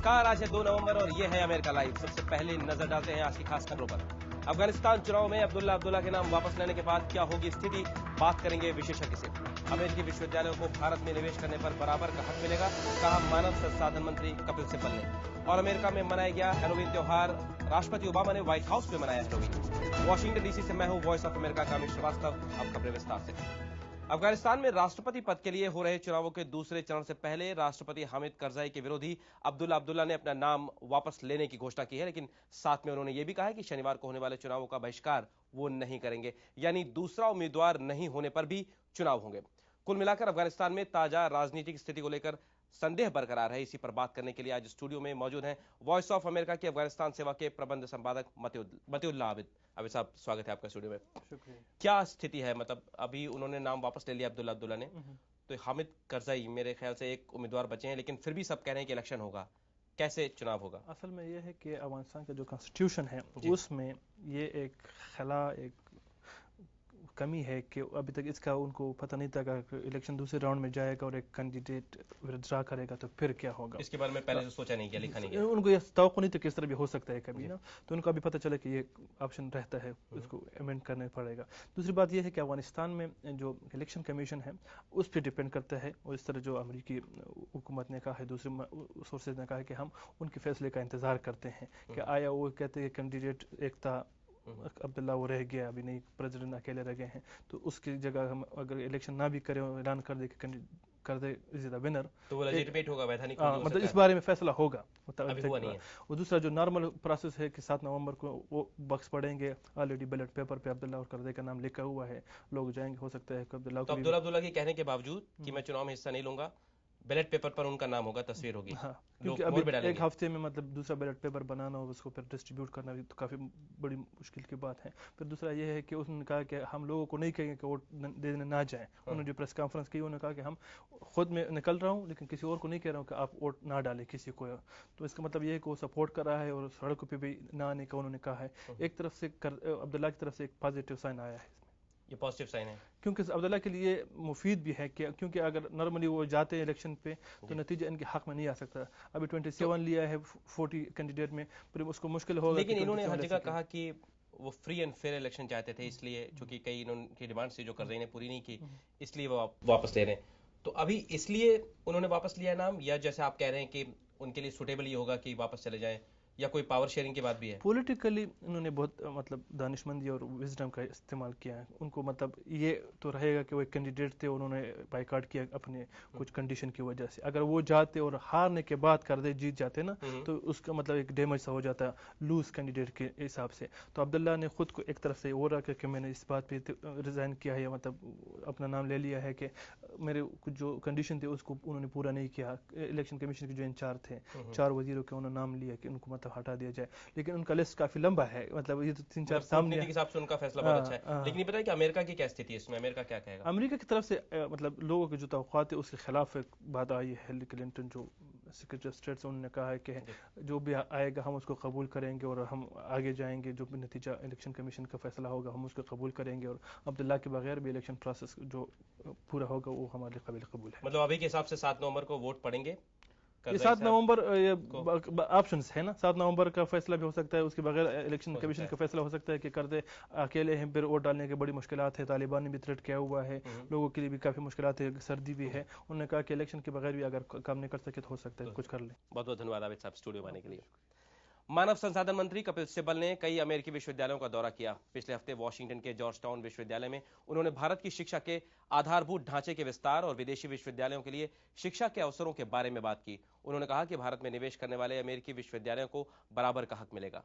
नमस्कार, आज है 2 नवंबर और ये है अमेरिका लाइव। सबसे पहले नजर डालते हैं आज की खास खबरों पर। अफगानिस्तान चुनाव में अब्दुल्ला के नाम वापस लेने के बाद क्या होगी स्थिति, बात करेंगे विशेषज्ञ से। अमेरिकी विश्वविद्यालयों को भारत में निवेश करने पर बराबर का हक मिलेगा, कहा मानव संसाधन मंत्री कपिल सिब्बल ने। और अमेरिका में मनाया गया हैलोवीन त्योहार, राष्ट्रपति ओबामा ने व्हाइट हाउस में मनाया हैलोवीन। वॉशिंगटन डीसी से मैं हूं वॉइस ऑफ अमेरिका का अमित श्रीवास्तव। अब खबरें विस्तार से। अफगानिस्तान में राष्ट्रपति पद के लिए हो रहे चुनावों के दूसरे चरण से पहले राष्ट्रपति हामिद करजाई के विरोधी अब्दुल्ला ने अपना नाम वापस लेने की घोषणा की है, लेकिन साथ में उन्होंने यह भी कहा है कि शनिवार को होने वाले चुनावों का बहिष्कार वो नहीं करेंगे, यानी दूसरा उम्मीदवार नहीं होने पर भी चुनाव होंगे। कुल मिलाकर अफगानिस्तान में ताजा राजनीतिक स्थिति को लेकर संदेह बरकरार है। इसी पर बात करने के लिए आज स्टूडियो में मौजूद हैं वॉइस ऑफ अमेरिका के अफगानिस्तान सेवा के प्रबंध संपादक मतिउल्लाह आबिद। आबिद साहब, स्वागत है आपका स्टूडियो में। शुक्रिया। क्या स्थिति है, मतलब अभी उन्होंने नाम वापस ले लिया अब्दुल्ला ने, तो हामिद करजाई मेरे ख्याल से एक उम्मीदवार बचे हैं, लेकिन फिर भी सब कह रहे हैं कि इलेक्शन होगा। कैसे चुनाव होगा? असल में यह है कि अफगानिस्तान का जो कॉन्स्टिट्यूशन है उसमें ये एक खला एक कमी है कि अभी तक इसका उनको पता नहीं था कि इलेक्शन दूसरे राउंड में जाएगा और एक कैंडिडेट विड्रॉ करेगा तो फिर क्या होगा। इसके बारे में पहले से सोचा नहीं किया, लिखा नहीं किया। उनको यह तवक्को नहीं था किस तरह भी हो सकता है कभी ना, तो उनको अभी पता चला कि ये ऑप्शन रहता है, उसको अमेंड करना पड़ेगा। दूसरी बात यह है कि अफगानिस्तान में जो इलेक्शन कमीशन है उस पर डिपेंड करता है, और इस तरह जो अमेरिकी हुकूमत ने कहा है, दूसरे सोर्सेज ने कहा है कि हम उनके फैसले का इंतजार करते हैं कि आया वो कहते हैं कैंडिडेट एक था अब्दुल्ला वो रह गया, अभी नहीं प्रेसिडेंट अकेले रह गए हैं, तो उसकी जगह हम अगर इलेक्शन ना भी करें और ऐलान कर दे इज द विनर, तो वो लेजिटिमेट होगा, वैधानिक मतलब इस बारे में फैसला होगा। अभी हुआ नहीं है। और दूसरा जो नॉर्मल प्रोसेस है कि 7 नवंबर को वो बक्स पड़ेंगे, ऑलरेडी बैलेट पेपर पे अब्दुल्ला और करदे का नाम लिखा हुआ है, लोग जाएंगे, हो सकता है कि अब्दुल्ला के कहने के बावजूद कि मैं चुनाव में हिस्सा नहीं लूंगा, बैलेट पेपर पर उनका नाम होगा, तस्वीर होगी। हाँ, क्योंकि अभी एक हफ्ते में मतलब दूसरा बैलेट पेपर बनाना और उसको फिर डिस्ट्रीब्यूट करना भी तो काफी बड़ी मुश्किल की बात है। फिर दूसरा ये है कि उसने कहा कि हम लोगों को नहीं कहेंगे कि वोट देने ना जाएं। उन्होंने जो प्रेस कॉन्फ्रेंस की उन्होंने कहा कि हम खुद में निकल रहा हूँ, लेकिन किसी और को नहीं कह रहा हूँ कि आप वोट ना डालें किसी को। तो इसका मतलब ये है कि वो सपोर्ट कर रहा है और सड़कों पर भी ना आने का उन्होंने कहा है। एक तरफ से अब्दुल्ला की तरफ से एक पॉजिटिव साइन आया है, ये पॉजिटिव साइन है, क्योंकि अब्दुल्ला के लिए मुफीद भी है कि क्योंकि अगर नॉर्मली वो जाते हैं इलेक्शन पे तो नतीजा इनके हक में नहीं आ सकता। अभी 27 लिया है 40 कैंडिडेट में, फिर उसको मुश्किल होगा। लेकिन इन्होंने हर जगह कहा कि वो फ्री एंड फेयर इलेक्शन चाहते थे, इसलिए चूंकि कई इनकी डिमांड थी जो करजई ने पूरी नहीं की, इसलिए वो वापस ले रहे हैं। तो अभी इसलिए उन्होंने वापस लिया नाम, या जैसे आप कह रहे हैं कि उनके लिए सुटेबल ये होगा कि वापस चले जाएं, या कोई पावर शेयरिंग की बात भी है? पॉलिटिकली उन्होंने बहुत मतलब दानिशमंदी और विजडम का इस्तेमाल किया है। उनको मतलब ये तो रहेगा कि वो एक कैंडिडेट थे, उन्होंने बाइकआउट किया अपने कुछ कंडीशन की वजह से। अगर वो जाते और हारने के बाद कर दे जीत जाते ना, तो उसका मतलब एक डैमेज सा हो जाता लूज कैंडिडेट के हिसाब से। तो अब्दुल्ला ने खुद को एक तरफ से वो रखा कि मैंने इस बात पे रिजाइन किया है, मतलब अपना नाम ले लिया है कि मेरे कुछ जो कंडीशन थे उसको उन्होंने पूरा नहीं किया। इलेक्शन कमीशन के जो इंचार्ज थे 4 वजीरों के उन्होंने नाम लिया कि उनको मतलब हटा दिया जाए, लेकिन उनका लिस्ट काफी लंबा है, मतलब ये तो 3-4 सामने के हिसाब से उनका फैसला बहुत अच्छा है। लेकिन ये पता है कि अमेरिका की क्या स्थिति है इसमें, अमेरिका क्या कहेगा? अमेरिका की तरफ से मतलब लोगों के जो तवक्कुआत है उसके खिलाफ एक बात आई है। हिलरी क्लिंटन जो सेक्रेटरी ऑफ स्टेट, उन्होंने कहा है कि जो भी आएगा हम उसको कबूल करेंगे और हम आगे जाएंगे, जो भी नतीजा इलेक्शन कमीशन का फैसला होगा हम उसको कबूल करेंगे, और अब्दुल्ला के बगैर भी इलेक्शन प्रोसेस जो पूरा होगा वो हमारे काबिल कबूल है। मतलब अभी के हिसाब से 7 नवंबर को वोट पड़ेंगे। ये 7 नवंबर ऑप्शंस है ना, 7 नवंबर का फैसला भी हो सकता है, उसके बगैर इलेक्शन कमीशन का फैसला हो सकता है कि कर दे अकेले हैं, फिर वोट डालने की बड़ी मुश्किलात है। तालिबान ने भी थ्रेट किया हुआ है, लोगों के लिए भी काफी मुश्किलात है, सर्दी भी है। उन्होंने कहा कि इलेक्शन के बगैर भी अगर काम नहीं कर सके तो हो सकता है कुछ कर ले। बहुत बहुत धन्यवाद आबिद साहब स्टूडियो में आने के लिए। मानव संसाधन मंत्री कपिल सिब्बल ने कई अमेरिकी विश्वविद्यालयों का दौरा किया। पिछले हफ्ते वॉशिंगटन के जॉर्ज टाउन विश्वविद्यालय में उन्होंने भारत की शिक्षा के आधारभूत ढांचे के विस्तार और विदेशी विश्वविद्यालयों के लिए शिक्षा के अवसरों के बारे में बात की। उन्होंने कहा कि भारत में निवेश करने वाले अमेरिकी विश्वविद्यालयों को बराबर का हक मिलेगा।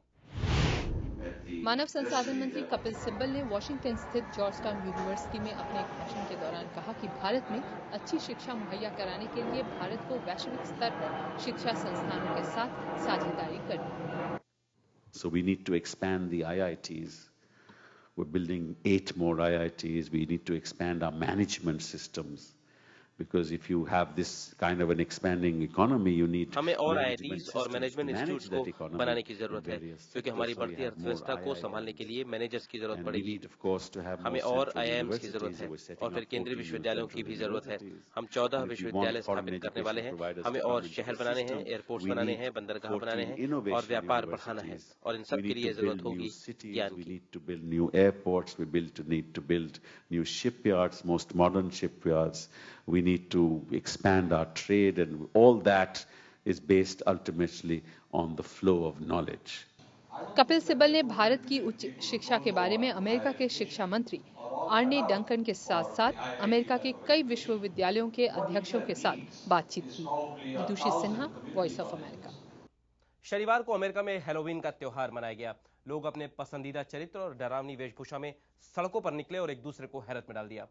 मानव संसाधन मंत्री कपिल सिब्बल ने वॉशिंगटन स्थित जॉर्ज टाउन यूनिवर्सिटी में अपने एक भाषण के दौरान कहा कि भारत में अच्छी शिक्षा मुहैया कराने के लिए भारत को वैश्विक स्तर पर शिक्षा संस्थानों के साथ साझेदारी करनी है। So we need to expand the IITs. We're building 8 more IITs. We need to expand our management systems. Because if you have this kind of an expanding economy, you need हमें और management IITs और systems management to manage institutes that को economy बनाने की in जरूरत है, various क्योंकि sectors. हमारी So we बढ़ती have more अर्थव्यवस्था को संभालने के IIMs. लिए मैनेजर्स की जरूरत And we पड़ेगी. need, of course, to have more हमें और central IIMs की जरूरत universities. है We're setting और फिर up केंद्रीय 14 new विश्वविद्यालयों की central भी जरूरत है. universities. हम 14 And if we want विश्वविद्यालय foreign स्थापित करने education वाले हैं. providers हमें to come और into शहर the बनाने हैं, system, एयरपोर्ट्स we बनाने need हैं, बंदरगाह 14 बनाने हैं और innovation व्यापार बढ़ाना है. universities. और इन We सब के need लिए to जरूरत build new होगी cities. ज्ञान We की. need to build new airports. We need to build new shipyards, most modern shipyards. We need to expand our trade, and all that is based ultimately on the flow of knowledge. Kapil Sibal ने भारत की उच्च शिक्षा के बारे में America के शिक्षा मंत्री आर्ने डंकन के साथ साथ अमेरिका के कई विश्वविद्यालयों के अध्यक्षों के साथ बातचीत की. विदुषी सिन्हा, वॉइस ऑफ अमेरिका. शनिवार को अमेरिका में हैलोवीन का त्योहार मनाया गया. लोग अपने पसंदीदा चरित्र और डरावनी वेशभूषा में सड़कों पर निकले और एक दूसरे को हैरत में डाल दिया.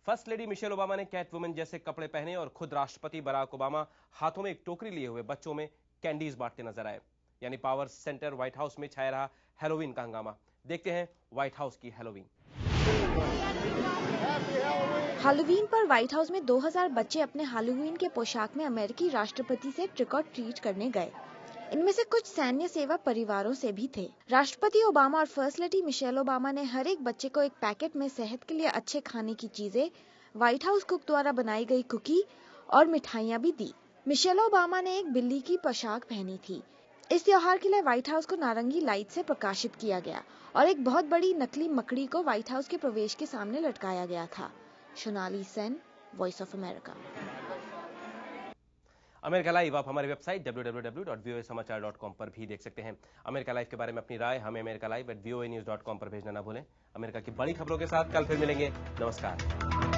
फर्स्ट लेडी मिशेल ओबामा ने कैट वुमेन जैसे कपड़े पहने और खुद राष्ट्रपति बराक ओबामा हाथों में एक टोकरी लिए हुए बच्चों में कैंडीज बांटते नजर आए. यानी पावर सेंटर व्हाइट हाउस में छाया रहा हैलोवीन का हंगामा. देखते हैं व्हाइट हाउस की हैलोवीन. हैलोवीन पर व्हाइट हाउस में 2000 बच्चे अपने हैलोवीन के पोशाक में अमेरिकी राष्ट्रपति से ट्रिक और ट्रीट करने गए. इनमें से कुछ सैन्य सेवा परिवारों से भी थे. राष्ट्रपति ओबामा और फर्स्ट लेडी मिशेल ओबामा ने हर एक बच्चे को एक पैकेट में सेहत के लिए अच्छे खाने की चीजें, व्हाइट हाउस कुक द्वारा बनाई गई कुकी और मिठाइयां भी दी. मिशेल ओबामा ने एक बिल्ली की पोशाक पहनी थी. इस त्योहार के लिए व्हाइट हाउस को नारंगी लाइट से प्रकाशित किया गया और एक बहुत बड़ी नकली मकड़ी को व्हाइट हाउस के प्रवेश के सामने लटकाया गया था. Sonali Sen, voice of America. America live आप हमारी वेबसाइट www.voasamachaar.com पर भी देख सकते हैं. अमेरिका लाइव के बारे में अपनी राय हमें americalive@voanews.com पर भेजना ना भूलें. अमेरिका की बड़ी खबरों के साथ कल फिर मिलेंगे. नमस्कार.